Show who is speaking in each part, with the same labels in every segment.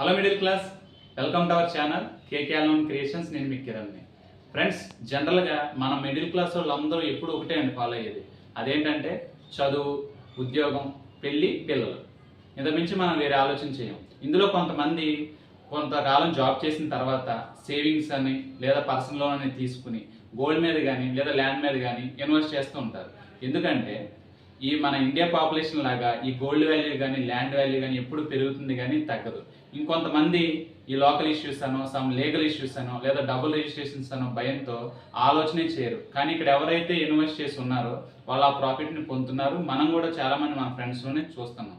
Speaker 1: Hello middle class, welcome to our channel KK alone creations. నేను మీ కిరణ్ని. Friends, జనరల్గా మన middle class వాళ్ళందరూ ఎప్పుడు ఒకటే అండి ఫాలో అయ్యేది. అదేంటంటే చదువు, ఉద్యోగం, పెళ్ళి, పిల్లలు. ఇంతకుమించి మనం వేరే ఆలోచన చేయం. ఇందులో కొంతమంది కొంతకాలం జాబ్ చేసిన తర్వాత సేవింగ్స్ అని లేదా పర్సనల్ లోన్ అని తీసుకుని గోల్డ్ మీద కానీ లేదా ల్యాండ్ మీద కానీ ఇన్వెస్ట్ చేస్తూ ఉంటారు. ఎందుకంటే ఈ మన ఇండియా పాపులేషన్ లాగా ఈ గోల్డ్ వాల్యూ కానీ ల్యాండ్ వాల్యూ కానీ ఎప్పుడు పెరుగుతుంది కానీ తగ్గదు. ఇంకొంతమంది ఈ లోకల్ ఇష్యూస్ అనో సమ్ లీగల్ ఇష్యూస్ అనో లేదా డబుల్ రిజిస్ట్రేషన్స్ అనో భయంతో ఆలోచనే చేయరు. కానీ ఇక్కడ ఎవరైతే ఇన్వెస్ట్ చేసి ఉన్నారో వాళ్ళు ఆ ప్రాఫిట్ని పొందుతున్నారు. మనం కూడా చాలామంది మన ఫ్రెండ్స్లోనే చూస్తున్నాం.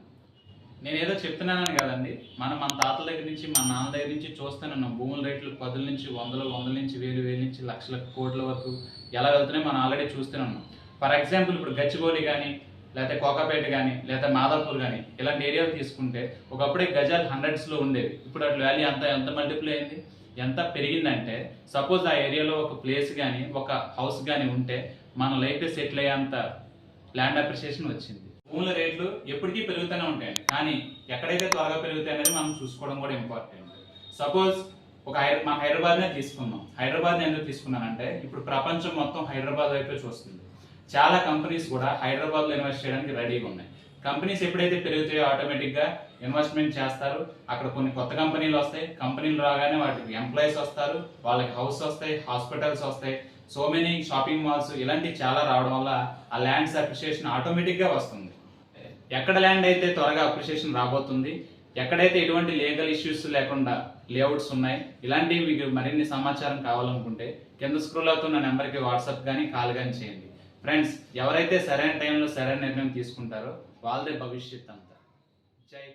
Speaker 1: నేను ఏదో చెప్తున్నానని కదండి, మన తాతల దగ్గర నుంచి మన నాన్న దగ్గర నుంచి చూస్తున్నాం. భూముల రేట్లు 10 నుంచి 100 నుంచి 1000 నుంచి లక్షల కోట్ల వరకు ఎలా వెళ్తున్నాయి మనం ఆల్రెడీ చూస్తున్నాం. ఫర్ ఎగ్జాంపుల్ ఇప్పుడు గచ్చిబౌలి కానీ లేకపోతే కోకాపేట కానీ లేదా మాదాపూర్ కానీ ఇలాంటి ఏరియాలు తీసుకుంటే ఒకప్పుడే గజాలు హండ్రెడ్స్లో ఉండేవి. ఇప్పుడు అట్లా వాల్యూ ఎంత మల్టిప్లై అయింది, ఎంత పెరిగిందంటే సపోజ్ ఆ ఏరియాలో ఒక ప్లేస్ కానీ ఒక హౌస్ కానీ ఉంటే మన లైఫ్ సెటిల్ అయ్యేంత ల్యాండ్ అప్రిషియేషన్ వచ్చింది. భూముల రేట్లు ఎప్పటికీ పెరుగుతూనే ఉంటాయండి, కానీ ఎక్కడైతే త్వరగా పెరుగుతాయి అనేది మనం చూసుకోవడం కూడా ఇంపార్టెంట్. సపోజ్ మన హైదరాబాద్నే తీసుకున్నాం. హైదరాబాద్ని ఎందుకు తీసుకున్నానంటే ఇప్పుడు ప్రపంచం మొత్తం హైదరాబాద్ వైపే చూస్తుంది. చాలా కంపెనీస్ కూడా హైదరాబాద్లో ఇన్వెస్ట్ చేయడానికి రెడీగా ఉన్నాయి. కంపెనీస్ ఎప్పుడైతే పెరుగుతాయో ఆటోమేటిక్గా ఇన్వెస్ట్మెంట్ చేస్తారు. అక్కడ కొన్ని కొత్త కంపెనీలు వస్తాయి. కంపెనీలు రాగానే వాటికి ఎంప్లాయీస్ వస్తారు, వాళ్ళకి హౌస్ వస్తాయి, హాస్పిటల్స్ వస్తాయి, సో మెనీ షాపింగ్ మాల్స్ ఇలాంటివి చాలా రావడం వల్ల ఆ ల్యాండ్స్ అప్రిషియేషన్ ఆటోమేటిక్గా వస్తుంది. ఎక్కడ ల్యాండ్ అయితే త్వరగా అప్రిషియేషన్ రాబోతుంది, ఎక్కడైతే ఎటువంటి లీగల్ ఇష్యూస్ లేకుండా లేఅవుట్స్ ఉన్నాయి, ఇలాంటివి మీకు మరిన్ని సమాచారం కావాలనుకుంటే కింద స్క్రోల్ అవుతున్న నెంబర్కి వాట్సాప్ కానీ కాల్ కానీ చేయండి. ఫ్రెండ్స్, ఎవరైతే సరైన టైంలో సరైన నిర్ణయం తీసుకుంటారో వాళ్ళదే భవిష్యత్ అంతా. జై